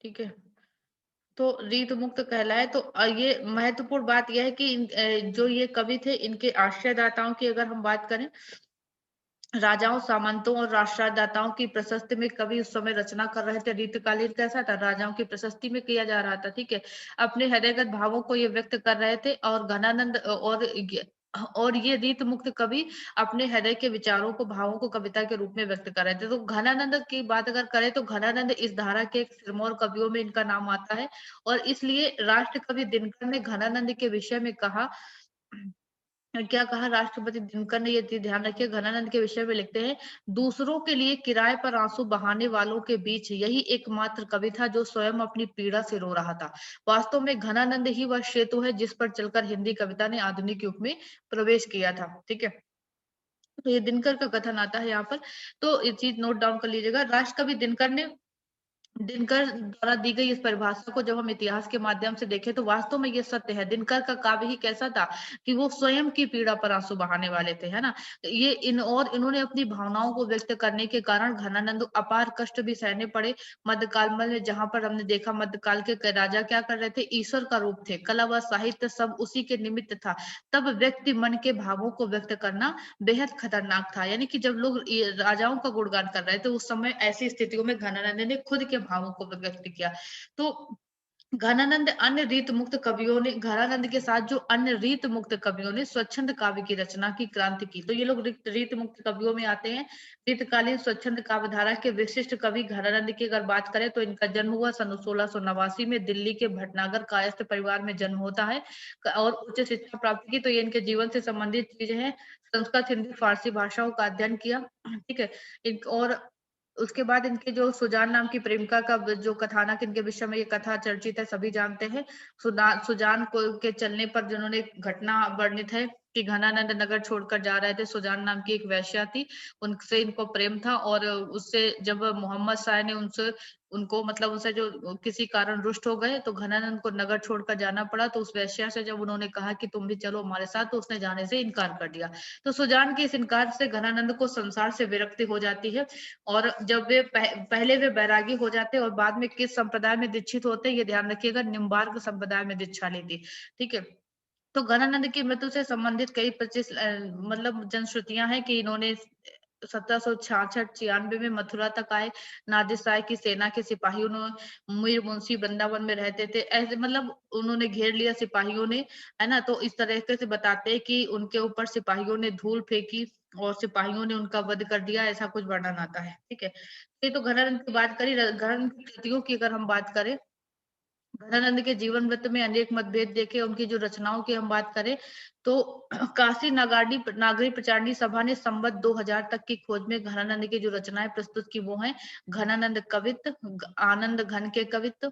ठीक है। तो रीत मुक्त कहलाए तो ये महत्वपूर्ण बात यह है कि जो ये कवि थे इनके आश्रयदाताओं की अगर हम बात करें, राजाओं, सामंतों और राष्ट्रदाताओं की प्रशस्ति में कवि उस समय रचना कर रहे थे। रीतकालीन कैसा था? राजाओं की प्रशस्ति में किया जा रहा था, ठीक है। अपने हृदयगत भावों को ये व्यक्त कर रहे थे और घनानंद और ये रीत मुक्त कवि अपने हृदय के विचारों को, भावों को कविता के रूप में व्यक्त कर रहे थे। तो घनानंद की बात अगर करें तो घनानंद इस धारा के एक सिरमौर कवियों में इनका नाम आता है और इसलिए राष्ट्र कवि दिनकर ने घनानंद के विषय में कहा, क्या कहा राष्ट्रपति दिनकर ने? ये चीज ध्यान रखिए, घनानंद के विषय में लिखते हैं, दूसरों के लिए किराए पर आंसू बहाने वालों के बीच यही एकमात्र कवि था जो स्वयं अपनी पीड़ा से रो रहा था। वास्तव में घनानंद ही वह सेतु है जिस पर चलकर हिंदी कविता ने आधुनिक युग में प्रवेश किया था, ठीक है। तो ये दिनकर का कथन आता है यहाँ पर, तो ये चीज नोट डाउन कर लीजिएगा। राष्ट्र कवि दिनकर द्वारा दी गई इस परिभाषा को जब हम इतिहास के माध्यम से देखें तो वास्तव में ये सत्य है। दिनकर का काव्य ही कैसा था कि वो स्वयं की पीड़ा पर आंसू बहाने वाले थे, है ना। ये इन्होंने अपनी भावनाओं को व्यक्त करने के कारण घनानंद अपार कष्ट भी सहने पड़े। मध्यकाल में जहां पर हमने देखा मध्यकाल के राजा क्या कर रहे थे, ईश्वर का रूप थे, कला व साहित्य सब उसी के निमित्त था। तब व्यक्ति मन के भावों को व्यक्त करना बेहद खतरनाक था। यानी कि जब लोग राजाओं का गुणगान कर रहे थे उस समय ऐसी स्थितियों में घनानंद ने खुद के भावों को व्यक्त किया। तो घनानंद के साथ जो अन्य रीत मुक्त कवियों ने स्वच्छंद काव्य की रचना की क्रांति की। तो ये लोग रीत मुक्त कवियों में आते हैं। रीतकालीन स्वच्छंद काव्य धारा के विशिष्ट कवि घनानंद की अगर बात करें तो इनका जन्म हुआ सन 1689 में दिल्ली के भटनागर कायस्थ परिवार में जन्म होता है और उच्च शिक्षा प्राप्त की। तो ये इनके जीवन से संबंधित चीजें हैं। संस्कृत, हिंदी, फारसी भाषाओं का अध्ययन किया, ठीक है। और उसके बाद इनके जो सुजान नाम की प्रेमिका का जो कथानक इनके विषय में ये कथा चर्चित है, सभी जानते हैं। सुजान को के चलने पर जिन्होंने घटना वर्णित है कि घनानंद नगर छोड़कर जा रहे थे, सुजान नाम की एक वेश्या थी, उनसे इनको प्रेम था और उससे जब मोहम्मद शाह ने उनसे उनको मतलब उनसे जो किसी कारण रुष्ट हो गए तो घनानंद को नगर छोड़कर जाना पड़ा। तो उस वेश्या से जब उन्होंने कहा कि तुम भी चलो हमारे साथ, तो उसने जाने से इनकार कर दिया। तो सुजान के इस इनकार से घनानंद को संसार से विरक्ति हो जाती है और जब वे पहले वे बैरागी हो जाते और बाद में किस संप्रदाय में दीक्षित होते हैं ये ध्यान रखिएगा, निम्बार्क संप्रदाय में दीक्षा लेती, ठीक है। तो घनानंद की मृत्यु से संबंधित कई 25 मतलब जनश्रुतियां हैं कि इन्होंने 1766-96 में मथुरा तक आए। नादिर शाह की सेना के सिपाहियों ने मीर मुंशी वृंदावन में रहते थे, ऐसे मतलब उन्होंने घेर लिया सिपाहियों ने, है ना। तो इस तरीके से बताते हैं कि उनके ऊपर सिपाहियों ने धूल फेंकी और सिपाहियों ने उनका वध कर दिया, ऐसा कुछ वर्णन आता है, ठीक है। ये तो घनानंद की बात करी। घनानंद की कृतियों की अगर हम बात करें, घनानंद के जीवन वृत्त में अनेक मतभेद देखे। उनकी जो रचनाओं की हम बात करें तो काशी नागरी प्रचारणी सभा ने संवत 2000 तक की खोज में घनानंद की जो रचनाएं प्रस्तुत की वो हैं घनानंद कवित्त, आनंद घन के कवित्त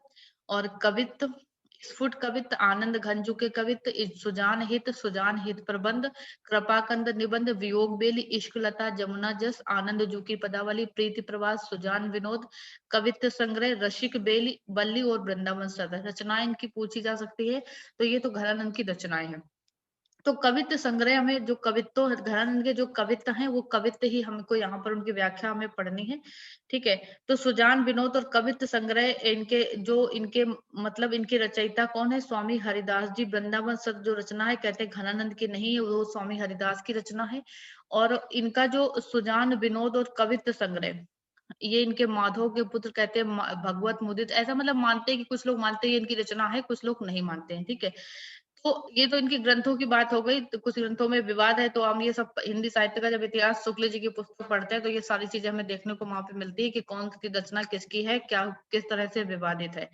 और कवित्त, स्फुट कवित्त, आनंद घनजू के कवित्त, सुजान हित प्रबंध, कृपाकंद निबंध, वियोग बेली, इश्क लता, जमुना जस, आनंद जू की पदावली, प्रीति प्रवास, सुजान विनोद, कवित्त संग्रह, रसिक बेली, बल्ली और वृंदावन सदर रचनाएं इनकी पूछी जा सकती है। तो ये तो घनानंद की रचनाएं हैं। तो कवित्त संग्रह में जो कवित्व घनानंद के जो कवित्त हैं वो कवित्त ही हमको यहाँ पर उनकी व्याख्या हमें पढ़नी है, ठीक है। तो सुजान विनोद और कवित्त संग्रह इनके मतलब इनके रचयिता कौन है? स्वामी हरिदास जी। वृंदावन सद जो रचना है कहते हैं घनानंद की नहीं है, वो स्वामी हरिदास की रचना है। और इनका जो सुजान विनोद और कवित्त संग्रह ये इनके माधव के पुत्र कहते हैं भगवत मुदित, ऐसा मतलब मानते हैं कि कुछ लोग मानते हैं इनकी रचना है, कुछ लोग नहीं मानते हैं, ठीक है। तो ये तो इनके ग्रंथों की बात हो गई। तो कुछ ग्रंथों में विवाद है, तो हम ये सब हिंदी साहित्य का जब इतिहास शुक्ल जी की पुस्तक पढ़ते हैं तो ये सारी चीजें हमें देखने को वहां पे मिलती है कि कौन सी रचना किसकी है, क्या किस तरह से विवादित है।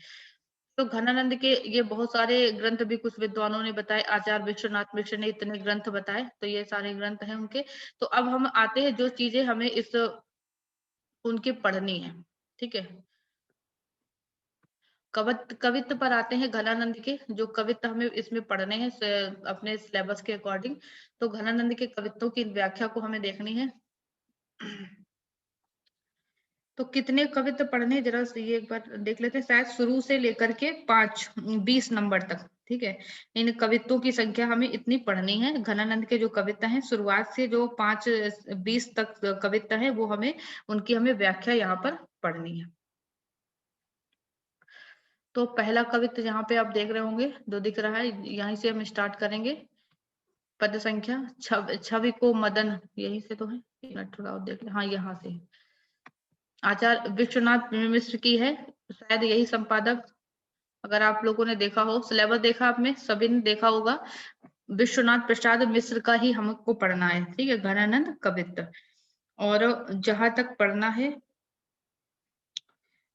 तो घनानंद के ये बहुत सारे ग्रंथ भी कुछ विद्वानों ने बताए, आचार्य विश्वनाथ मिश्र ने इतने ग्रंथ बताए, तो ये सारे ग्रंथ हैं उनके। तो अब हम आते हैं जो चीजें हमें इस उनकी पढ़नी है, ठीक है। कवित्त पर आते हैं घनानंद के, जो कवित्त हमें इसमें पढ़ने हैं अपने सिलेबस के अकॉर्डिंग। तो घनानंद के कवित्तों की व्याख्या को हमें देखनी है। तो कितने कवित्त पढ़ने हैं, जरा से ये एक बार देख लेते हैं। शायद शुरू से लेकर के 20 नंबर तक, ठीक है। इन कवित्तों की संख्या हमें इतनी पढ़नी है। घनानंद के जो कवित्त हैं शुरुआत से जो 5-20 तक कवित्त हैं वो हमें उनकी हमें व्याख्या यहाँ पर पढ़नी है। तो पहला कवित्व यहाँ पे आप देख रहे होंगे, जो दिख रहा है, यहीं से हम स्टार्ट करेंगे। पद संख्या छवि को मदन, यहीं से तो है, एक मिनट थोड़ा और देख ले, हाँ यहाँ से। आचार्य विश्वनाथ मिश्र की है, शायद यही संपादक, अगर आप लोगों ने देखा हो, सिलेबस देखा आपने, सभी ने देखा होगा। विश्वनाथ प्रसाद मिश्र का ही हमको पढ़ना है, ठीक है, घनानंद कवित्व। और जहां तक पढ़ना है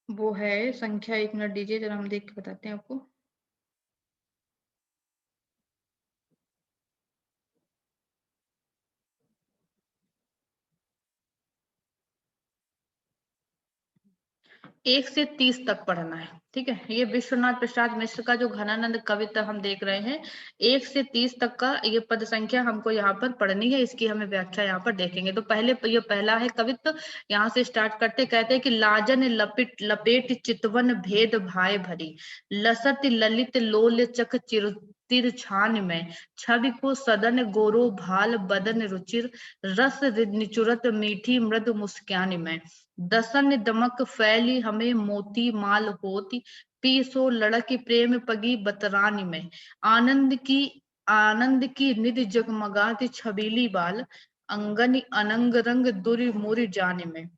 वो है संख्या, एक मिनट दीजिए जरा, हम देख के बताते हैं आपको। एक से 30 तक पढ़ना है, ठीक है। ये विश्वनाथ प्रसाद मिश्र का जो घनानंद कवित्व हम देख रहे हैं, 1 से 30 तक का ये पद संख्या हमको यहाँ पर पढ़नी है, इसकी हमें व्याख्या यहाँ पर देखेंगे। तो पहले ये पहला है कवित्व, यहाँ से स्टार्ट करते, कहते हैं कि लाजन लपेट लपेट चितवन भेद भाई भरी, लसत ललित लोल चक चिर तिरछान में, छवि को सदन गोरो भाल बदन रुचिर, रस निचुरत मीठी मृद मुस्कान में, दसन दमक फैली हमें मोती माल होती, पीसो लड़की प्रेम पगी बतरानी में, आनंद की निधि जगमगाती छबीली बाल, अंगन अनंग रंग दुरी मुरी जाने में।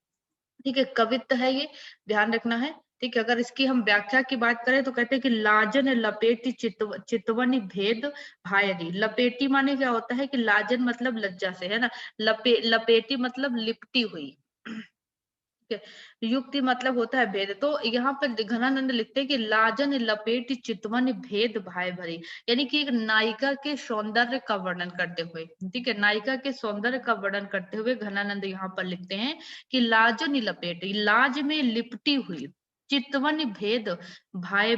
ठीक है, कवित्व है ये, ध्यान रखना है। ठीक है, अगर इसकी हम व्याख्या की बात करें तो कहते हैं कि लाजन लपेटी चितवन भेद भायरी। लपेटी माने क्या होता है कि लाजन मतलब लज्जा से, है ना, लपेटी मतलब लिपटी हुई, ठीक है, युक्ति मतलब होता है भेद। तो यहाँ पर घनानंद लिखते हैं कि लाजन लपेट चितवन भेद भाई भरी, यानी कि एक नायिका के सौंदर्य का वर्णन करते हुए, ठीक है, नायिका के सौंदर्य का वर्णन करते हुए घनानंद यहाँ पर लिखते हैं कि लाजन लपेटी, लाज में लिपटी हुई, चितवन भेद भाई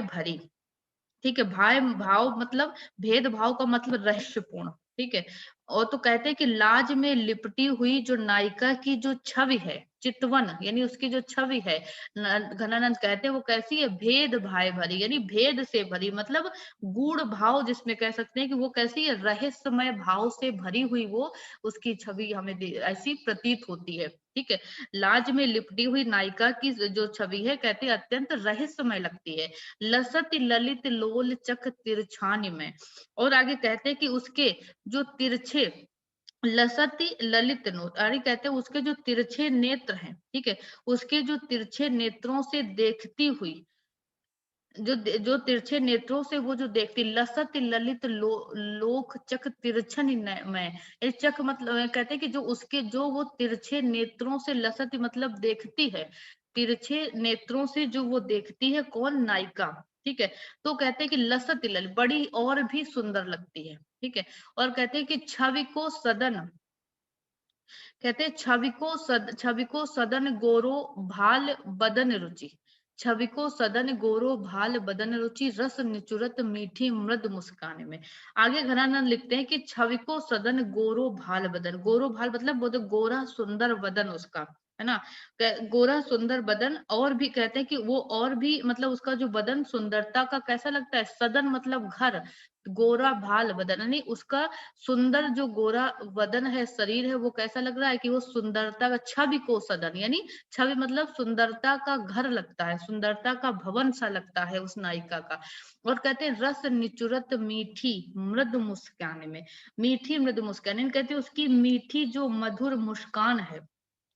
भरी, ठीक है, भाई भाव मतलब भेदभाव का मतलब रहस्यपूर्ण, ठीक है। और तो कहते हैं कि लाज में लिपटी हुई जो नायिका की जो छवि है, चितवन यानी उसकी जो छवि है, घनानंद कहते हैं वो कैसी है, भेद भाई भरी, यानी भेद से भरी, मतलब गूढ़ भाव जिसमें कह सकते हैं कि वो कैसी है, रहस्यमय भाव से भरी हुई वो उसकी छवि हमें ऐसी प्रतीत होती है, ठीक है। लाज में लिपटी हुई नायिका की जो छवि है, कहते हैं अत्यंत रहस्यमय लगती है, लसत ललित लोल चक तिरछानी में। और आगे कहते हैं कि उसके जो तिरछे लसती ललित नोट, अरे कहते हैं उसके जो तिरछे नेत्र हैं, ठीक है, उसके जो तिरछे नेत्रों से देखती हुई, जो तिरछे नेत्रों से वो जो देखती, लसत ललित लोक चक तिरछन में, ये चक मतलब कहते हैं कि जो उसके जो वो तिरछे नेत्रों से, लसत मतलब देखती है, तिरछे नेत्रों से जो वो देखती है, कौन, नायिका, ठीक है। तो कहते हैं कि लसत ललित बड़ी और भी सुंदर लगती है, ठीक है। और कहते हैं कि छवि को सदन, कहते हैं छवि को सदन गोरो भाल बदन रुचि, छवि को सदन गोरो भाल बदन रुचि, रस निचुरत मीठी मृद मुस्कान में। आगे घनानंद लिखते हैं कि छवि को सदन गोरो भाल बदन, गोरो भाल मतलब वो तो गोरा सुंदर बदन उसका, है ना, गोरा सुंदर बदन। और भी कहते हैं कि वो और भी मतलब उसका जो बदन सुंदरता का कैसा लगता है, सदन मतलब घर, गोरा भाल बदन यानी उसका सुंदर जो गोरा बदन है, शरीर है, वो कैसा लग रहा है कि वो सुंदरता का, छवि को सदन यानी छवि मतलब सुंदरता का घर लगता है, सुंदरता का भवन सा लगता है उस नायिका का। और कहते हैं रस निचुरत मीठी मृद मुस्कान में, मीठी मृद मुस्कान यानी कहते हैं उसकी मीठी जो मधुर मुस्कान है,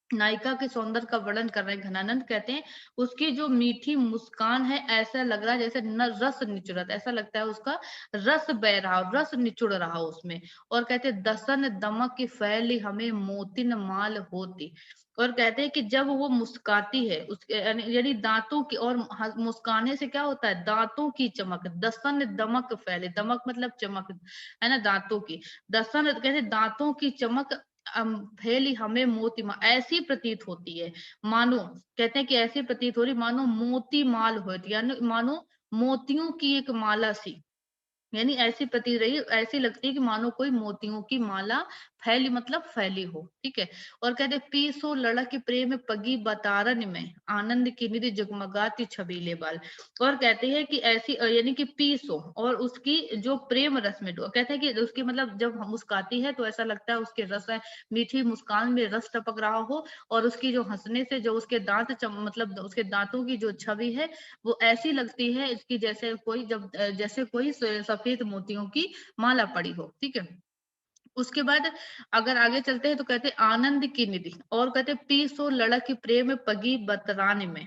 नायिका के सौंदर्य का वर्णन कर रहे हैं घनानंद, कहते हैं उसकी जो मीठी मुस्कान है, ऐसा लग रहा है जैसे न रस निचुरत, ऐसा लगता है उसका रस बह रहा हो, रस निचुड़ रहा हो उसमें। और कहते हैं दसन दमक की फैली हमें मोतिन माल होती। और कहते हैं कि जब वो मुस्काती है, उसके यानी दांतों की, और मुस्काने से क्या होता है, दांतों की चमक, दसन दमक फैले, दमक मतलब चमक, है ना, दांतों की, दसन कहते हैं दांतों की चमक फैली हमें मोती ऐसी प्रतीत होती है, मानो, कहते हैं कि ऐसी प्रतीत हो रही मानो मोती माल होती, यानी मानो मोतियों की एक माला सी, यानी ऐसी प्रतीत रही, ऐसी लगती है कि मानो कोई मोतियों की माला फैली मतलब फैली हो, ठीक है। और कहते पीसो लड़क प्रेम पगी बतारन में, आनंद की निधि जगमगाती छबीले बाल। और कहते हैं कि ऐसी यानी कि पीसो, और उसकी जो प्रेम रस में कहते हैं कि उसकी मतलब जब मुस्काती है तो ऐसा लगता है उसके रस है, मीठी मुस्कान में रस टपक रहा हो, और उसकी जो हंसने से जो उसके दांत मतलब उसके दांतों की जो छवि है वो ऐसी लगती है इसकी जैसे कोई जैसे कोई सफेद मोतियों की माला पड़ी हो, ठीक है। उसके बाद अगर आगे चलते हैं तो कहते हैं आनंद की निधि, और कहते हैं पीसो लड़क प्रेम पगी बतरान में।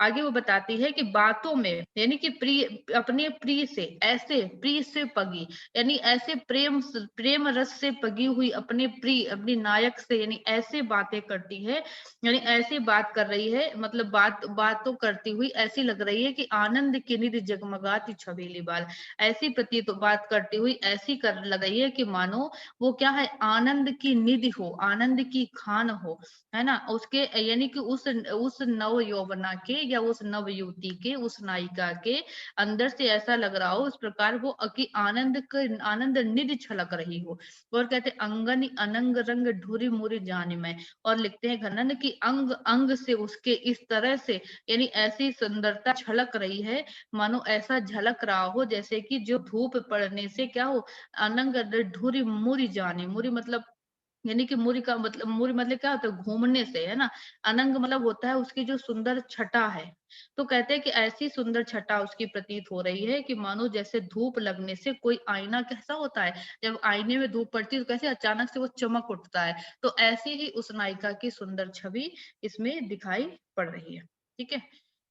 आगे वो बताती है कि बातों में यानी कि प्रिय, अपने प्रिय से ऐसे, प्रिय से पगी यानी ऐसे प्रेम रस से पगी हुई अपने प्रिय, अपनी नायक से यानी ऐसे बातें करती है, यानी ऐसी बात कर रही है, मतलब बातों करती हुई ऐसी लग रही है कि आनंद की निधि जगमगाती छबीली बाल। ऐसी प्रतीत बात करती हुई ऐसी कर लग रही है कि मानो वो क्या है, आनंद की निधि हो, आनंद की खान हो, है ना। उसके यानी कि उस नव यौवना के या उस नव युवती के, उस नायिका के अंदर से ऐसा लग रहा हो इस प्रकार वो कि आनंद निधि छलक रही हो। और कहते अंगनी अनंग रंग ढूरी मुरी जान में। और लिखते हैं घनन की अंग अंग से उसके इस तरह से यानी ऐसी सुंदरता छलक रही है, मानो ऐसा झलक रहा हो जैसे कि जो धूप पड़ने से क्या हो, अनंग ढूरी मुरी जाने, मुरी मतलब यानी कि मुरी मतलब क्या होता है, घूमने से, है ना। अनंग मतलब होता है उसकी जो सुंदर छटा है। तो कहते हैं कि ऐसी सुंदर छटा उसकी प्रतीत हो रही है कि मानो जैसे धूप लगने से कोई आईना कैसा होता है, जब आईने में धूप पड़ती है तो कैसे अचानक से वो चमक उठता है, तो ऐसी ही उस नायिका की सुंदर छवि इसमें दिखाई पड़ रही है, ठीक है।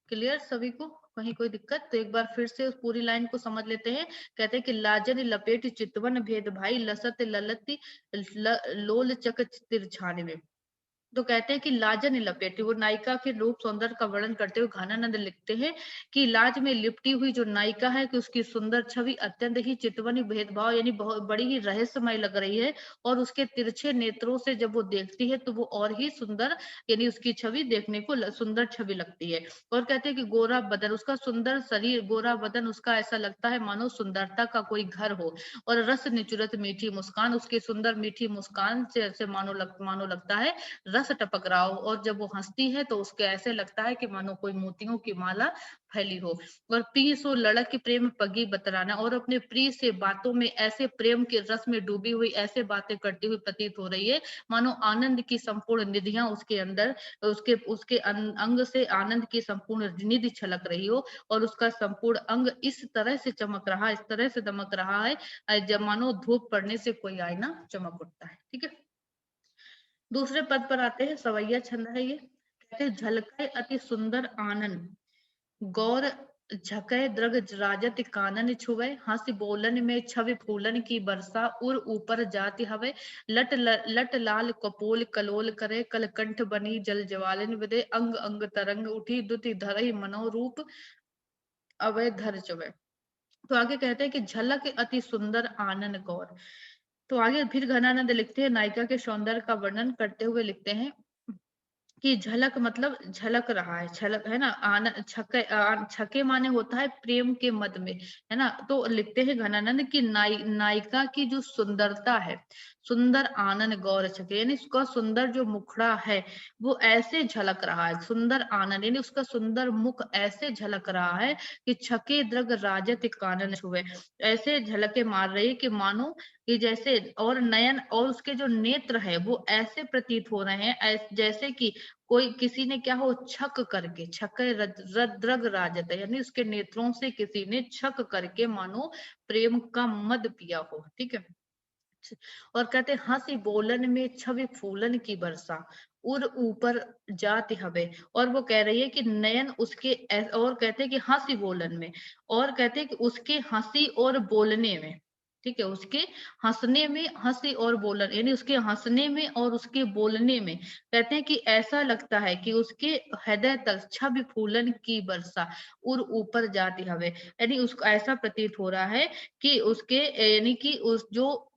क्लियर सभी को, कहीं कोई दिक्कत? तो एक बार फिर से उस पूरी लाइन को समझ लेते हैं। कहते हैं कि लाजन लपेट चितवन भेद भाई, लसत ललती लोल चक तिरछाने में। तो कहते हैं कि लाजन लपेटी, वो नायिका के रूप सौंदर्य का वर्णन करते हुए घनानंद लिखते हैं कि लाज में लिपटी हुई जो नायिका है कि उसकी सुंदर छवि अत्यंत ही चितवनी भेदभाव यानी बहुत बड़ी ही रहस्यमय लग रही है, और उसके तिरछे नेत्रों से जब वो देखती है तो वो और ही सुंदर यानी उसकी छवि देखने को सुंदर छवि लगती है। और कहते हैं कि गोरा बदन, उसका सुंदर शरीर, गोरा बदन उसका ऐसा लगता है मानो सुंदरता का कोई घर हो, और रस निचुरत मीठी मुस्कान, उसकी सुंदर मीठी मुस्कान से ऐसे मानो लगता है रस टपक रहा हो, और जब वो हंसती है तो उसके ऐसे लगता है कि मानो कोई मोतियों की माला फैली हो। और प्रिय सो लड़क के प्रेम पगी बतराना, और अपने प्रिय से बातों में ऐसे प्रेम के रस में डूबी हुई ऐसे बातें करती हुई प्रतीत हो रही है, मानो आनंद की संपूर्ण निधियां उसके अंदर, उसके उसके अंग से आनंद की संपूर्ण निधि छलक रही हो, और उसका संपूर्ण अंग इस तरह से चमक रहा है, इस तरह से दमक रहा है जब मानो धूप पड़ने से कोई आईना चमक उठता है, ठीक है। दूसरे पद पर आते हैं, सवैया छंद है ये। कहते हैं झलके अति सुंदर आनन, गौर झकै द्रग राजत कानन छुवे, हंस बोलन में छवि फूलन की बरसा, उर ऊपर जाति हवे, लट लाल कपोल कलोल करे, कलकंठ बनी जल ज्वालन विदे, अंग अंग तरंग उठी दुति धरई मनोरूप अवय धर चवे। तो आगे कहते हैं कि झलक अति सुंदर आनन गौर। तो आगे फिर घनानंद लिखते हैं, नायिका के सौंदर्य का वर्णन करते हुए लिखते हैं कि झलक मतलब झलक रहा है, छलक है ना। छके माने होता है प्रेम के मद में, है ना। तो लिखते हैं घनानंद की नायिका की जो सुंदरता है, सुंदर आनंद गौर छके यानी उसका सुंदर जो मुखड़ा है वो ऐसे झलक रहा है, सुंदर आनंद यानी उसका सुंदर मुख ऐसे झलक रहा है कि छके द्रग राजत कानन छुए, ऐसे झलके मार रही है कि मानो कि जैसे, और नयन और उसके जो नेत्र है वो ऐसे प्रतीत हो रहे हैं जैसे कि कोई किसी ने क्या हो छक करके, छक रद्रग राजत है यानी उसके नेत्रों से किसी ने छक करके मानो प्रेम का मद पिया हो, ठीक है। और कहते हंसी बोलन में छवि फूलन की बरसा, उर ऊपर जाति हवे। और वो कह रही है कि नयन उसके और कहते हैं कि हंसी बोलन में, और कहते हैं कि उसके हंसी और बोलने में, ठीक है, उसके हंसने में, हंसी और बोलन यानी उसके हंसने में और उसके बोलने में कहते हैं कि ऐसा लगता है कि उसके हृदय तक छवि फूलन की वर्षा उर ऊपर जाती हवे, यानी उसको ऐसा प्रतीत हो रहा है कि उसके यानी कि उस जो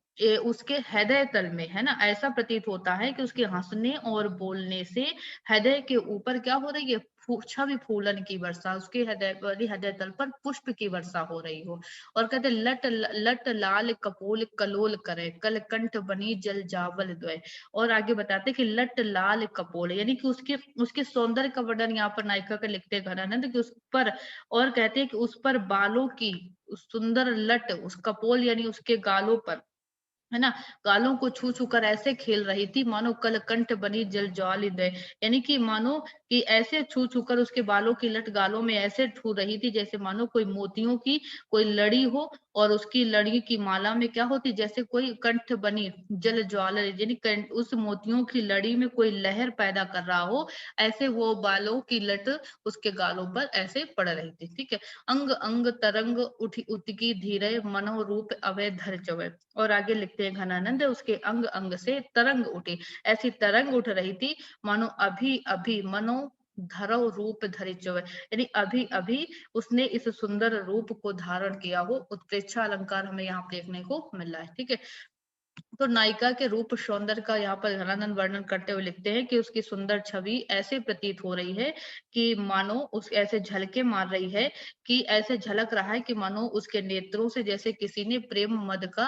उसके हृदय तल में, है ना, ऐसा प्रतीत होता है कि उसके हंसने और बोलने से हृदय के ऊपर क्या हो रही है, छवि फूलन की वर्षा, उसके हृदय तल पर पुष्प की वर्षा हो रही हो। और कहते लट लट लाल कपोल कलोल करे, कल कंठ बनी जल जावल द्वय। और आगे बताते कि लट लाल कपोल, यानी कि उसके उसके सौंदर्य का वर्णन यहाँ पर नायिका का लिखते हैं घनानंद कि उस पर, और कहते हैं कि उस पर बालों की सुंदर लट, उस कपोल यानी उसके गालों पर, है ना, गालों को छू छू कर ऐसे खेल रही थी मानो कलकंठ बनी जल ज्वाली दे। यानी कि मानो कि ऐसे छू छू कर उसके बालों की लट गालों में ऐसे छू रही थी जैसे मानो कोई मोतियों की कोई लड़ी हो, और उसकी लड़ी की माला में क्या होती, जैसे कोई कंठ बनी जल ज्वाला, यानी उस मोतियों की लड़ी में कोई लहर पैदा कर रहा हो, ऐसे वो बालों की लट उसके गालों पर ऐसे पड़ रही थी। ठीक है। अंग अंग तरंग उठी उतकी धीरे मनोरूप अवय धर चवे। और आगे लिखते हैं घनानंद उसके अंग अंग से तरंग उठी, ऐसी तरंग उठ रही थी मानो अभी अभी मनो धरव रूप धरिच, यानी अभी अभी उसने इस सुंदर रूप को धारण किया हो। उत्प्रेक्षा अलंकार हमें यहाँ देखने को मिल रहा है। ठीक है। तो नायिका के रूप सौंदर्य का यहाँ पर घनानंद वर्णन करते हुए लिखते हैं कि उसकी सुंदर छवि ऐसे प्रतीत हो रही है कि मानो उस ऐसे झलके मार रही है, कि ऐसे झलक रहा है कि मानो उसके नेत्रों से जैसे किसी ने प्रेम मद का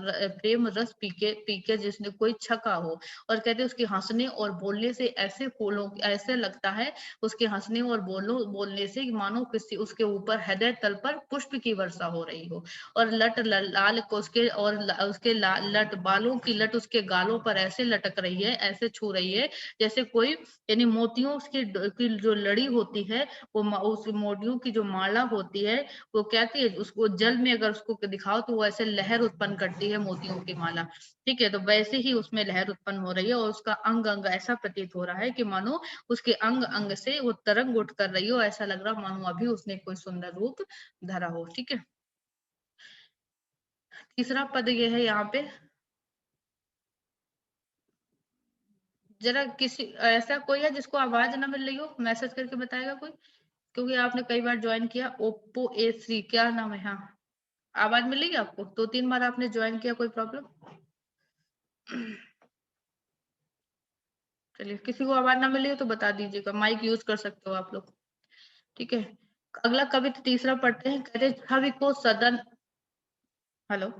प्रेम रस पीके पीके जिसने कोई छका हो। और कहते हैं उसके हंसने और बोलने से ऐसे फूलों ऐसे लगता है, उसके हंसने और बोलने से मानो किसी उसके ऊपर हृदय तल पर पुष्प की वर्षा हो रही हो। और लट लाल को उसके और उसके लट बालों की लट उसके गालों पर ऐसे लटक रही है, ऐसे छू रही है जैसे कोई, यानी मोतियों उसकी की जो लड़ी होती है, वो उस मोतियों की जो माला होती है, वो कहती है उसको जल में अगर उसको दिखाओ तो वो ऐसे लहर उत्पन्न करती है मोतियों की माला। ठीक है। तो वैसे ही उसमें लहर उत्पन्न हो रही है, और उसका अंग अंग ऐसा प्रतीत हो रहा है कि मानो उसके अंग अंग से वो तरंग उठ कर रही हो, ऐसा लग रहा मानो अभी उसने कोई सुंदर रूप धरा हो। ठीक है। तीसरा पद ये है यहाँ पे, जरा किसी ऐसा कोई है जिसको आवाज ना मिल रही हो, मैसेज करके बताएगा कोई, क्योंकि आपने कई बार ज्वाइन किया। ओप्पो A3 क्या नाम है? हाँ, आवाज मिलेगी आपको? 2-3 बार आपने ज्वाइन किया, कोई प्रॉब्लम? चलिए, किसी को आवाज ना मिली हो तो बता दीजिएगा, माइक यूज कर सकते हो आप लोग। ठीक है। अगला कविता तीसरा पढ़ते हैं। कहते छवि को सदन, हेलो,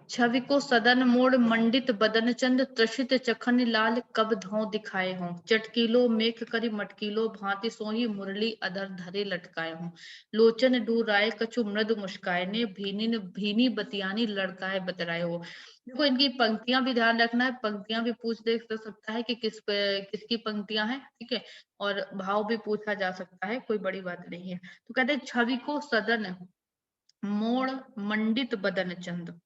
छवि को सदन मोड़ मंडित बदन चंद त्रसित चखन लाल कब धौ दिखाए हों, चटकीलो मेख करी मटकीलो भांति सोही मुरली अधर धरे लटकाए हों, लोचन डूराए कछु मृदु मुस्काए ने भीनी भीनी बतियानी लड़काए बतराए हो। देखो, इनकी पंक्तियां भी ध्यान रखना है, पंक्तियां भी पूछ देख सकता है कि किसकी पंक्तियां हैं। ठीक है। और भाव भी पूछा जा सकता है, कोई बड़ी बात नहीं है। तो कहते हैं छवि को सदन मोड़ मंडित बदन चंद,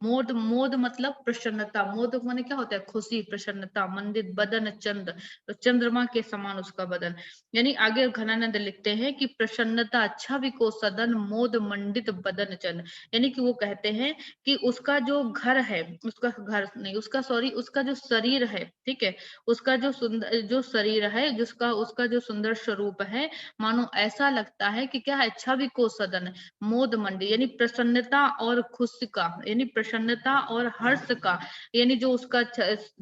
मोद मोद मतलब प्रसन्नता, मोद माने क्या होता है, खुशी प्रसन्नता, मंदित बदन चंद, तो चंद्रमा के समान उसका बदन। यानी आगे घनानंद लिखते हैं कि प्रसन्नता छवि को सदन मोद मंडित बदन चंद, यानी कि वो कहते हैं कि उसका जो घर है, उसका घर नहीं, उसका सॉरी, उसका जो शरीर है, ठीक है, उसका जो सुंदर जो शरीर है, जिसका उसका जो सुंदर स्वरूप है, मानो ऐसा लगता है कि क्या है, छवि को सदन मोद मंडी, यानी प्रसन्नता और खुशी का, यानी प्रसन्नता और हर्ष का, यानी जो उसका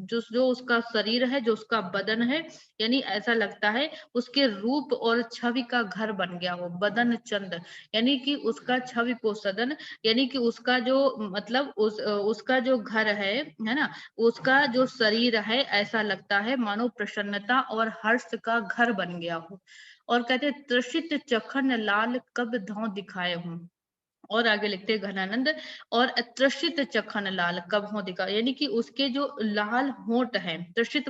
जो उसका शरीर है, जो उसका बदन है, यानी ऐसा लगता है उसके रूप और छवि का घर बन गया हो। बदन चंद, यानी कि उसका छवि को सदन, यानी कि उसका जो मतलब उसका जो घर है ना, उसका जो शरीर है, ऐसा लगता है मानो प्रसन्नता और हर्ष का घर बन गया हो। और कहते त्रसित चखन लाल कब धौ दिखाए हूं। और आगे लिखते हैं घनानंद, और त्रसित चखन लाल कब हो दिखा, यानी कि उसके जो लाल होंठ है, त्रसित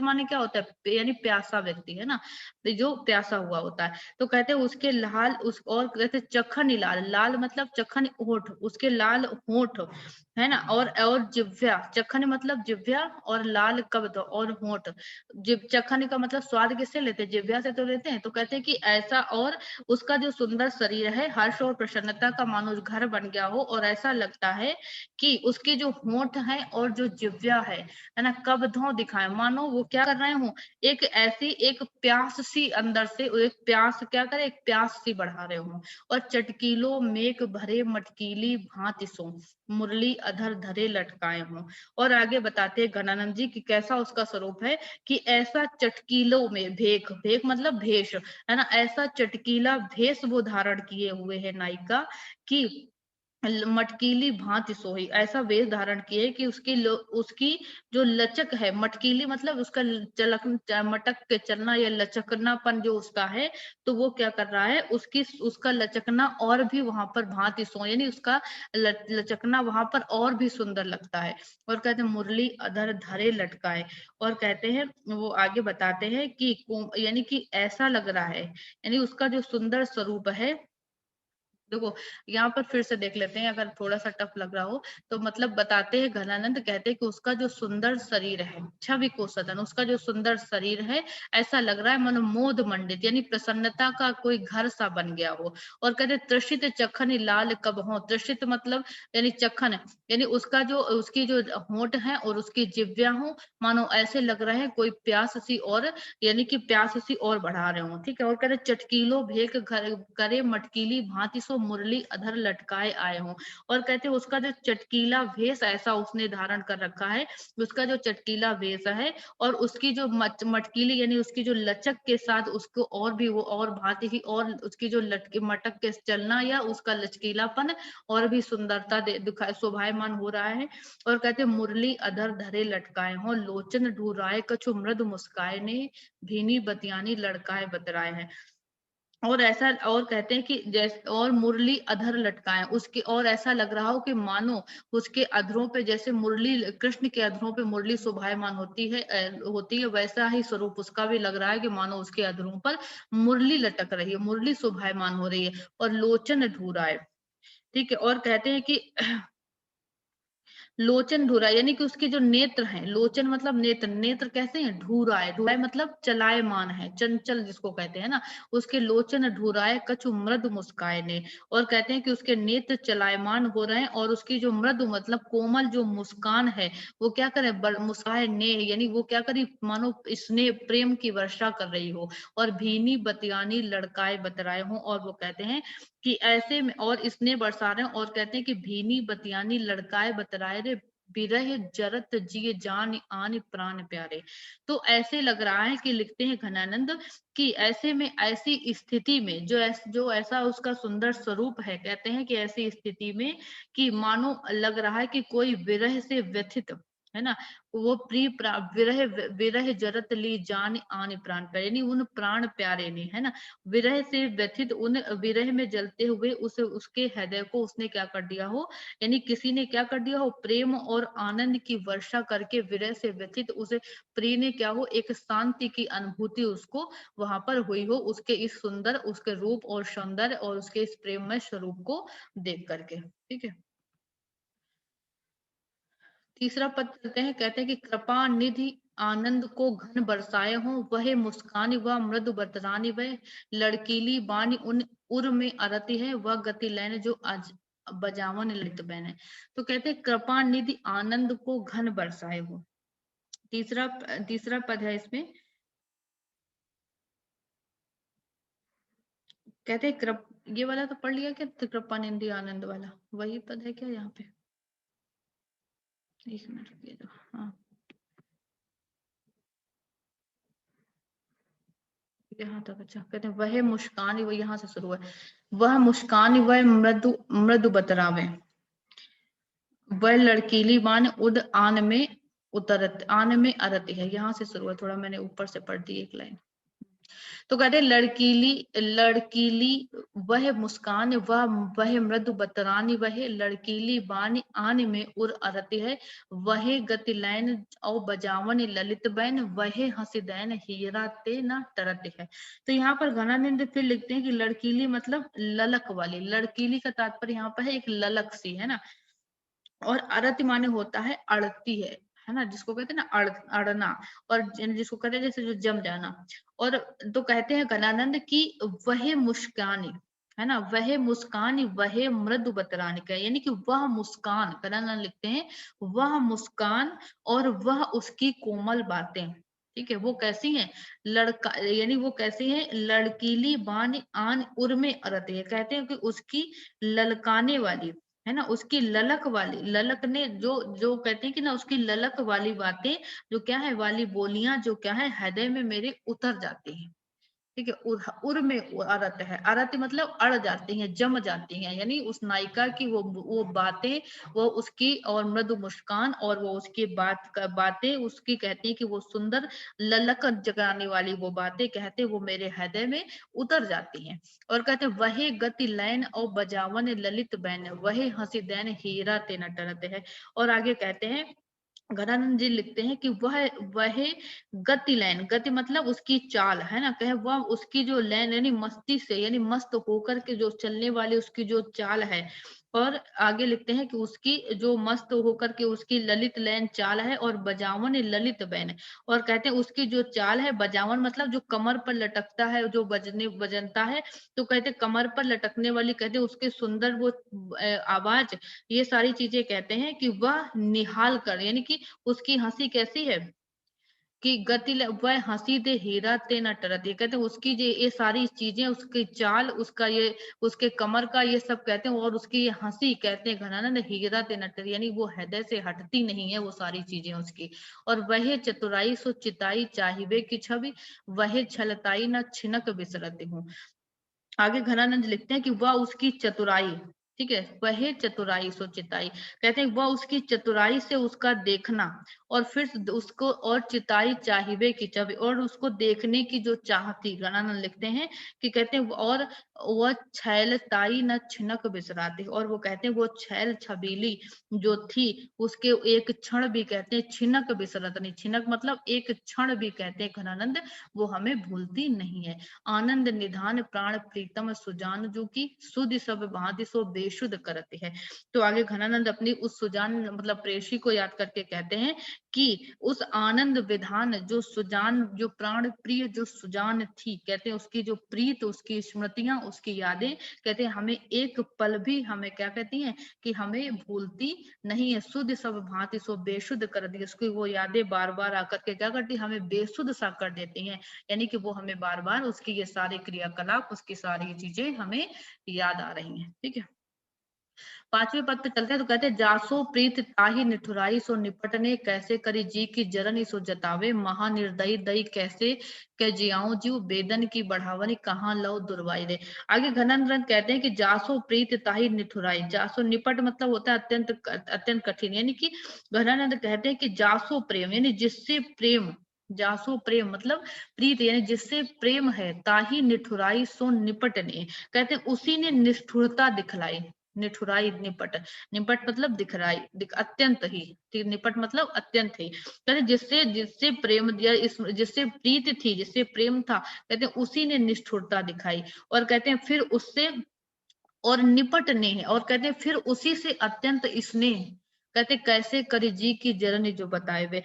माने क्या होता है, यानी प्यासा व्यक्ति है ना, तो जो प्यासा हुआ होता है, तो कहते हैं उसके लाल उस, और कहते चखन लाल, लाल मतलब चखन होंठ, उसके लाल होंठ है ना, और जिव्या, चखन मतलब जिव्या, और लाल कब्द और होंठ, चखन का मतलब स्वाद किससे लेते हैं, जिव्या से तो लेते हैं। तो कहते हैं कि ऐसा, और उसका जो सुंदर शरीर है, हर्ष और प्रसन्नता का मानो घर बन गया हो, और ऐसा लगता है कि उसके जो होंठ है और जो जिव्या है ना, कब धो दिखाए, मानो वो क्या कर रहे हो, एक ऐसी एक प्यास सी अंदर से, एक प्यास क्या करे, एक प्यास सी बढ़ा रहे हो। और चटकीलो मेघ भरे मटकीली भांति सो मुरली अधर धरे लटकाए हों। और आगे बताते हैं घनानंद जी कि कैसा उसका स्वरूप है कि ऐसा चटकीलों में भेख, भेख मतलब भेष, है ना, ऐसा चटकीला भेष वो धारण किए हुए है नायिका कि मटकीली भांति सोई, ऐसा वेश धारण किए कि उसकी जो लचक है, मटकीली मतलब उसका चलक, मटक के चलना या लचकनापन जो उसका है, तो वो क्या कर रहा है, उसका लचकना और भी वहां पर भांति सो, यानी उसका लचकना वहां पर और भी सुंदर लगता है। और कहते हैं मुरली अधर धरे लटकाए, और कहते हैं वो आगे बताते हैं कि यानी कि ऐसा लग रहा है, यानी उसका जो सुंदर स्वरूप है। देखो यहाँ पर फिर से देख लेते हैं, अगर थोड़ा सा टफ लग रहा हो तो मतलब बताते हैं घनानंद, कहते हैं कि उसका जो सुंदर शरीर है, छवि को सदन, उसका जो सुंदर शरीर है, ऐसा लग रहा है मनो मोद मंडित, यानी प्रसन्नता का कोई घर सा बन गया हो। और कहते त्रिषित चखन लाल कब हो, त्रिषित मतलब यानी चखन, यानी उसका जो, उसकी जो होंठ है और उसकी जिव्या हो, मानो ऐसे लग रहा है कोई प्यास सी, और यानी कि प्यास सी और बढ़ा रहे हो। ठीक है। और कहते चटकीलो भेक करे मटकीली भांति सो मुरली अधर लटकाए आए हों। और कहते उसका जो चटकीला भेष ऐसा उसने धारण कर रखा है, उसका जो चटकीला भेष है, और उसकी जो मटकीली यानी उसकी जो लचक के साथ उसको और भी वो और भांति की, और उसकी जो लटकी मटक के चलना या उसका लचकीलापन और भी सुंदरता दिखाए, शोभायमान हो रहा है। और कहते मुरली अधर धरे लटकाए हो, लोचन ढूराए कछु मृदु मुस्काए ने, भीनी बतियानी लड़काए बतराए हैं। और ऐसा, और कहते हैं कि जैसे, और मुरली अधर लटकाए उसके, और ऐसा लग रहा हो कि मानो उसके अधरों पे जैसे मुरली, कृष्ण के अधरों पे मुरली शोभायमान होती है, वैसा ही स्वरूप उसका भी लग रहा है कि मानो उसके अधरों पर मुरली लटक रही है, मुरली शोभायमान हो रही है। और लोचन ढूराए, ठीक है। और कहते हैं कि लोचन ढूरा, यानी कि उसके जो नेत्र हैं, लोचन मतलब नेत्र, नेत्र कैसे हैं, ढूराए, ढूराए मतलब चलायमान है, चंचल जिसको कहते हैं ना, उसके लोचन ढूराए कछु मृदु मुस्काए ने। और कहते हैं कि उसके नेत्र चलायमान हो रहे हैं, और उसकी जो मृदु मतलब कोमल जो मुस्कान है, वो क्या करे, मुस्काए ने, यानी वो क्या करी, मानो स्नेह प्रेम की वर्षा कर रही हो। और भीनी बतियानी लड़काए बतराए हो, और वो कहते हैं कि ऐसे में, और इसने बरसा रहे हैं, और कहते हैं कि भीनी बतियानी लड़काए बतराए रे, बिरह जरत जिए जान आन प्राण प्यारे। तो ऐसे लग रहा है कि लिखते हैं घनानंद कि ऐसे में, ऐसी स्थिति में जो ऐसा उसका सुंदर स्वरूप है, कहते हैं कि ऐसी स्थिति में कि मानो लग रहा है कि कोई विरह से व्यथित है ना, वो विरह, विरह जरत ली जान आन प्राण प्यारे, यानी उन प्राण प्यारे ने, है ना, विरह से व्यथित, उन विरह में जलते हुए उसके हृदय को उसने क्या कर दिया हो, यानी किसी ने क्या कर दिया हो, प्रेम और आनंद की वर्षा करके विरह से व्यथित उसे प्रिय ने क्या हो, एक शांति की अनुभूति उसको वहां पर हुई हो, उसके इस सुंदर, उसके रूप और सौंदर्य और उसके इस प्रेममय स्वरूप को देख करके। ठीक है। तीसरा पद चलते हैं, कहते हैं कि कृपा निधि आनंद को घन बरसाए हो, वह मुस्कान व मृदु बतरानी, वह लड़कीली बानी उन उर में अरती है, वह गति लैन जो आज बजावन ललित बैन है। तो कहते हैं कृपा निधि आनंद को घन बरसाए हो। तीसरा तीसरा पद है इसमें, कहते हैं ये वाला तो पढ़ लिया क्या, कृपा निधि आनंद वाला वही पद है क्या यहाँ पे, एक मिनट रुकिए तो, हाँ यहाँ तक। अच्छा, कहते हैं वह मुस्कान, वो यहाँ से शुरू है, वह मुस्कान वह मृदु मृदु बतरावे, वह लड़कीली बान उद आन में उतरत, आन में अरती है, यहाँ से शुरू है, थोड़ा मैंने ऊपर से पढ़ दी एक लाइन। तो कहते हैं लड़कीली, लड़कीली वह मुस्कान, वह मृदु बतरानी, वह लड़कीली बानी आन में उर अरती है, वह गति लैन और बजावन ललित बैन, वह हंसी दैन हीरा ते ना तरत है। तो यहाँ पर घनानंद फिर लिखते हैं कि लड़कीली मतलब ललक वाली, लड़कीली का तात्पर्य यहाँ पर है एक ललक सी, है ना, और अरति माने होता है अड़ती है ना, जिसको कहते हैं ना अड़ना, और जिसको कहते हैं जैसे जो जम जाना। और तो कहते हैं गणानंद की वह मुस्कानी, है ना, वह मुस्कान वह मृदु बतरानी का, यानी कि वह मुस्कान, गणानंद लिखते हैं वह मुस्कान और वह उसकी कोमल बातें, ठीक है, वो कैसी हैं, लड़का, यानी वो कैसी हैं, लड़कीली बान आन उर में अरत है, कहते हैं कि उसकी ललकाने वाली, है ना, उसकी ललक वाली, ललक ने जो जो कहते हैं कि ना उसकी ललक वाली बातें, जो क्या है वाली बोलियां, जो क्या है हृदय में मेरे उतर जाती हैं। ठीक है, उर में अरत है, अरत मतलब अड़ जाती हैं, जम जाती हैं, यानी उस नायिका की वो बातें, वो उसकी और मृदु मुस्कान, और वो उसकी बातें उसकी कहती हैं कि वो सुंदर ललक जगाने वाली वो बातें कहते वो मेरे हृदय में उतर जाती हैं। और कहते वही गति लैन और बजावन ललित बैन, वही हंसी दैन हीरा ते न टरत है। और आगे कहते हैं घनानंद जी लिखते हैं कि वह गति लैन, गति मतलब उसकी चाल, है ना, कहे वह उसकी जो लैन यानी मस्ती से, यानी मस्त होकर के जो चलने वाली उसकी जो चाल है। और आगे लिखते हैं कि उसकी जो मस्त होकर के उसकी ललित लैन चाल है, और बजावन ललित बैन। और कहते हैं उसकी जो चाल है, बजावन मतलब जो कमर पर लटकता है, जो बजनता है, तो कहते कमर पर लटकने वाली, कहते उसके सुंदर वो आवाज, ये सारी चीजें कहते हैं कि वह निहाल कर, यानी कि उसकी हंसी कैसी है कि वह हंसी दे हीरा ते न टरत, ये कहते हैं उसकी जो ये सारी चीजें, उसकी चाल, उसका ये उसके कमर का ये सब कहते हैं, और उसकी ये हंसी कहते हैं घनानंद हीरा ते न टरत, यानी वो हृदय से हटती नहीं है वो सारी चीजें उसकी। और वह चतुराई सो चिताई चाहिए की छवि, वह छलताई न छिनक बिसरती हूँ। आगे घनानंद लिखते हैं कि वह उसकी चतुराई, ठीक है, वह चतुराई सो चिताई, कहते हैं वह उसकी चतुराई से उसका देखना, और फिर उसको और चिताई चाहिए की छवि, और उसको देखने की जो चाह थी, घनानंद लिखते हैं कि कहते हैं और वह छैलताई न छिनक बिसराती, और वो कहते हैं वो छैल छबीली जो थी, उसके एक क्षण भी कहते हैं छिनक बिसरत नहीं, छिनक मतलब एक क्षण भी कहते हैं घनानंद वो हमें भूलती नहीं है। आनंद निधान प्राण प्रीतम सुजान जो की सुध सब भांति सो बेशुद्ध करते हैं। तो आगे घनानंद अपनी उस सुजान मतलब प्रेयसी को याद करके कहते हैं कि उस आनंद विधान जो सुजान, जो प्राण प्रिय जो सुजान थी, कहते हैं उसकी जो प्रीत, उसकी स्मृतियां, उसकी यादें, कहते हैं हमें एक पल भी हमें क्या कहती हैं कि हमें भूलती नहीं है। शुद्ध सब भांति सो बेशुद्ध कर दी, उसकी वो यादें बार बार आकर के क्या करती, हमें बेसुध सा कर देती हैं, यानी कि वो हमें बार बार उसकी ये सारे क्रियाकलाप, उसकी सारी चीजें हमें याद आ रही हैं। ठीक है, पांचवें पद पे चलते हैं, तो कहते हैं जासो प्रीत ताही निठुराई सो निपटने, कैसे करी जी की जरनी सो जतावे, महानिर्दयी दई कैसे के जियाओ जीव, बेदन की बढ़ावनी कहाँ लो दुर्वाई रे। आगे घनन कहते हैं कि जासो प्रीत ताही निठुराई, जासो निपट मतलब होता है अत्यंत अत्यंत कठिन, यानी कि घनानंद कहते हैं कि जासो प्रेम यानी जिससे प्रेम, जासो प्रेम मतलब प्रीत यानी जिससे प्रेम है, ताही निठुराई सो निपटने, कहते हैं उसी ने निष्ठुरता दिखलाई, निठुराई निपट, निपट मतलब दिखराई, अत्यंत ही, निपट मतलब अत्यंत ही, कहते जिससे जिससे प्रेम दिया, इस जिससे प्रीत थी, जिससे प्रेम था, कहते हैं उसी ने निष्ठुरता दिखाई, और कहते हैं फिर उससे और निपटने हैं, और कहते हैं फिर उसी से अत्यंत स्नेह, कहते कैसे करी जी की जरनी जो बताए हुए।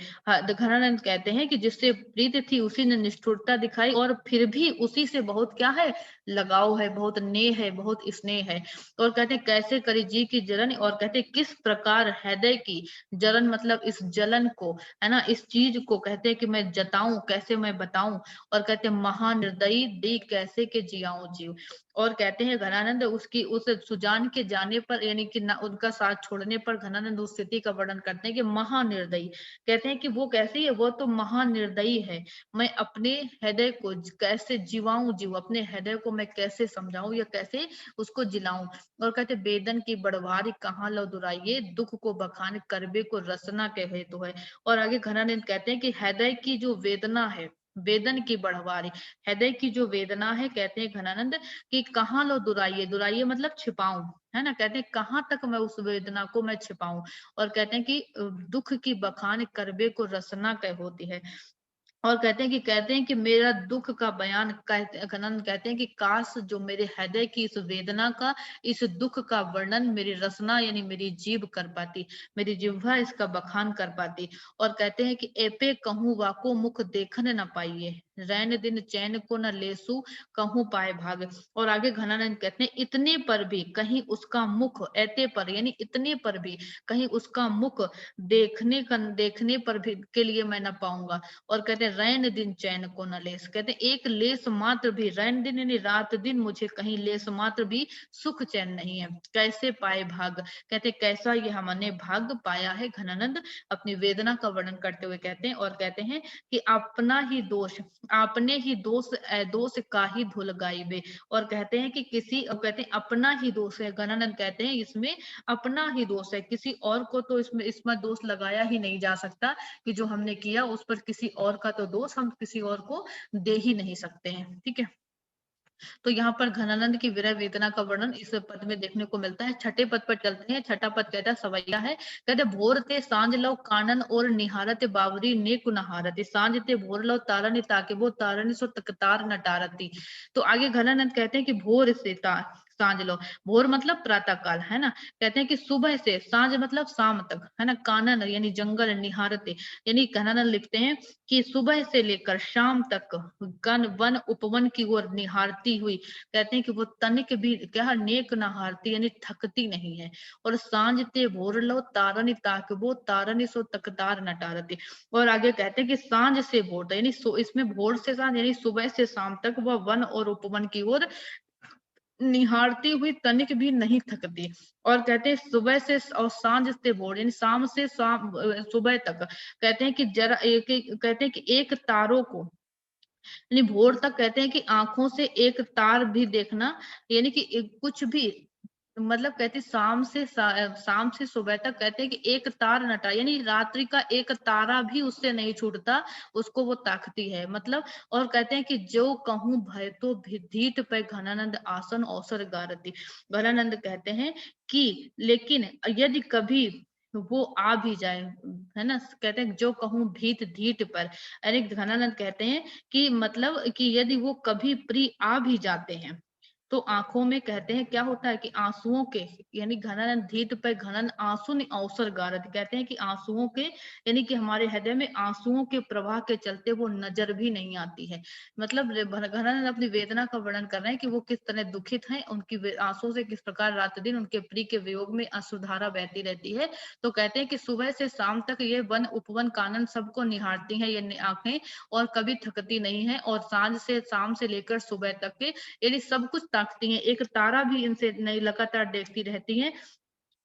घनानंद कहते हैं कि जिससे प्रीत थी उसी ने निष्ठुरता दिखाई, और फिर भी उसी से बहुत क्या है, लगाव है, बहुत नेह है, बहुत स्नेह है। और कहते हैं कैसे करी जी की जरन, और कहते हैं किस प्रकार हृदय की जलन मतलब इस जलन को, है ना, इस चीज को कहते हैं कि मैं जताऊं, कैसे मैं बताऊं। और कहते हैं महानिर्दयी दी कैसे के जियाऊं जीव। और कहते हैं घनानंद उसकी उस सुजान के जाने पर, यानी कि उनका साथ छोड़ने पर, घनानंद उस स्थिति का वर्णन करते हैं कि महानिर्दयी, कहते हैं कि वो कैसी है, वो तो महानिर्दयी है, मैं अपने हृदय को कैसे जीवाऊं, जीव अपने हृदय को मैं कैसे समझाऊं या कैसे उसको जिलाऊं। और कहते बेदन की बड़वारी कहाँ लो दुराइए, दुख को बखान करबे को रसना के हेतु है। और आगे घनानंद कहते हैं कि हृदय की जो वेदना है, वेदन की बढ़वारी, हृदय की जो वेदना है, कहते हैं घनानंद कि कहाँ लो दुराइए, दुराइए मतलब छिपाऊं, है ना, कहते हैं कहाँ तक मैं उस वेदना को मैं छिपाऊं। और कहते हैं कि दुख की बखान करबे को रसना कह होती है। और कहते हैं कि मेरा दुख का बयान, आनंद कहते हैं कि काश जो मेरे हृदय की इस वेदना का, इस दुख का वर्णन मेरी रसना यानी मेरी जीभ कर पाती, मेरी जिह्वा इसका बखान कर पाती। और कहते हैं कि एपे कहूँ वाको मुख देखन न पाइए, रैन दिन चैन को न लेसु कहूँ पाए भाग। और आगे घनानंद कहते हैं इतने पर भी कहीं उसका मुख, ऐते पर यानी इतने पर भी कहीं उसका मुख देखने पर भी के लिए मैं न पाऊंगा। और कहते हैं रैन दिन चैन को न लेस, कहते हैं एक लेस मात्र भी, रैन दिन यानी रात दिन मुझे कहीं लेस मात्र भी सुख चैन नहीं है। कैसे पाए भाग, कहते हैं कैसा ये हमने भाग पाया है। घनानंद अपनी वेदना का वर्णन करते हुए कहते हैं, और कहते हैं कि अपना ही दोष, आपने ही दोष दोष का ही धुल गाइबे। और कहते हैं कि कहते हैं अपना ही दोष है। गणानंद कहते हैं इसमें अपना ही दोष है, किसी और को तो इसमें दोष लगाया ही नहीं जा सकता, कि जो हमने किया उस पर किसी और का तो दोष हम किसी और को दे ही नहीं सकते हैं। ठीक है, तो यहाँ पर घनानंद की विरह वेदना का वर्णन इस पद में देखने को मिलता है। छठे पद पर चलते हैं। छठा पद कहता है सवैया है, कहते भोर ते सांझ लो कानन और निहारत बावरी ने कुनहारती, सांझ ते भोर लो तारन ताके वो तारन सो तकतार नटारती। तो आगे घनानंद कहते हैं कि भोर से सांझ लो, भोर मतलब प्रातः काल है ना, कहते हैं कि सुबह से सांझ मतलब शाम तक है ना, कानन यानी जंगल, निहारते यानी घनानंद लिखते हैं कि सुबह से लेकर शाम तक गन वन उपवन की ओर निहारती हुई, कहते हैं कि वो तनिक भी क्या नेक न हारती यानी थकती नहीं है। और सांझ ते भोर लो तारनी ताक वो तारनी सो तकतार न टारती। और आगे कहते हैं कि सांझ से भोर तक यानी इसमें भोर से सांझ यानी सुबह से शाम तक वह वन और उपवन की ओर निहारती हुई तनिक भी नहीं थकती। और कहते हैं सुबह से और सांझ से भोर यानी शाम से शाम सुबह तक, कहते हैं कि जरा कहते हैं कि एक तारों को यानी भोर तक, कहते हैं कि आंखों से एक तार भी देखना, यानी कि कुछ भी मतलब कहते हैं शाम से सुबह तक, कहते हैं कि एक तार नटा यानी रात्रि का एक तारा भी उससे नहीं छूटता, उसको वो ताकती है मतलब। और कहते हैं कि जो कहूँ भय तो धीट पे घनानंद आसन अवसर गारती। घनानंद कहते हैं कि लेकिन यदि कभी वो आ भी जाए, है ना, कहते हैं जो कहूँ भीत धीट पर, अरे घनानंद कहते हैं कि मतलब कि यदि वो कभी प्रिय आ भी जाते हैं तो आंखों में, कहते हैं क्या होता है कि आंसुओं के यानी घनन धीत पे घनन आंसू ने अवसर गारत, कहते हैं कि आंसुओं के यानी कि हमारे हृदय में आंसुओं के प्रवाह के चलते वो नजर भी नहीं आती है। मतलब घनानंद अपनी वेदना का वर्णन कर रहे हैं कि वो किस तरह दुखित हैं, उनकी आंसुओं से किस प्रकार रात दिन उनके प्रिय के वियोग में अश्रुधारा बहती रहती है। तो कहते हैं कि सुबह से शाम तक ये वन उपवन कानन सबको निहारती है ये आंखें, और कभी थकती नहीं है, और सांझ से शाम से लेकर सुबह तक के यानी सब कुछ ताकती हैं, एक तारा भी इनसे नहीं लगातार देखती रहती हैं,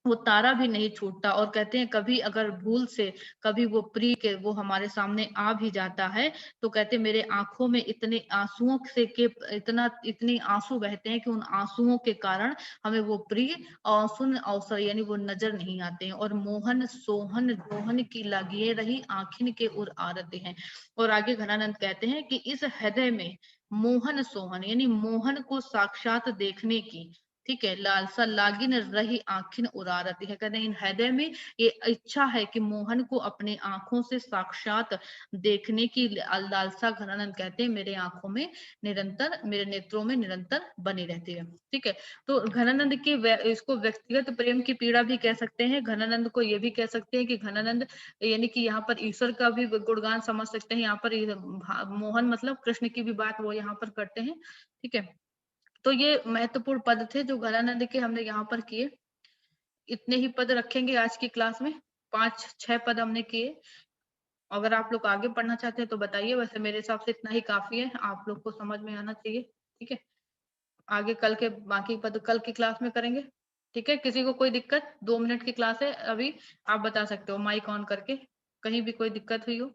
वो तारा भी नहीं छूटता। और कहते हैं कभी अगर भूल से कभी वो प्रिय के वो हमारे सामने आ भी जाता है, तो कहते हैं मेरे आंखों में इतने आंसुओं से के इतनी आंसू बहते हैं कि उन आंसुओं के कारण हमें वो प्रिय और सुन अवसर यानी वो नजर नहीं आते हैं। और मोहन सोहन दोहन की लगिए रही आखिन के उर आरते हैं। और आगे घनानंद कहते हैं कि इस हृदय में मोहन सोहन यानी मोहन को साक्षात देखने की, ठीक है, लालसा लागिन रही आखिन उरारती है, कहते हैं इन हृदय में ये इच्छा है कि मोहन को अपने आंखों से साक्षात देखने की लालसा घनानंद कहते हैं मेरे आंखों में निरंतर, मेरे नेत्रों में निरंतर बनी रहती है। ठीक है, तो घनानंद के इसको व्यक्तिगत प्रेम की पीड़ा भी कह सकते हैं, घनानंद को ये भी कह सकते हैं कि घनानंद यानी कि यहाँ पर ईश्वर का भी गुणगान समझ सकते हैं, यहाँ पर मोहन मतलब कृष्ण की भी बात वो यहाँ पर करते हैं। ठीक है, तो ये महत्वपूर्ण पद थे जो गणानंद के हमने यहाँ पर किए। इतने ही पद रखेंगे आज की क्लास में, 5-6 पद हमने किए। अगर आप लोग आगे पढ़ना चाहते हैं तो बताइए, वैसे मेरे हिसाब से इतना ही काफी है, आप लोग को समझ में आना चाहिए। ठीक है, आगे कल के बाकी पद कल की क्लास में करेंगे। ठीक है, किसी को कोई दिक्कत, 2 मिनट की क्लास है अभी, आप बता सकते हो माइक ऑन करके, कहीं भी कोई दिक्कत हुई हो।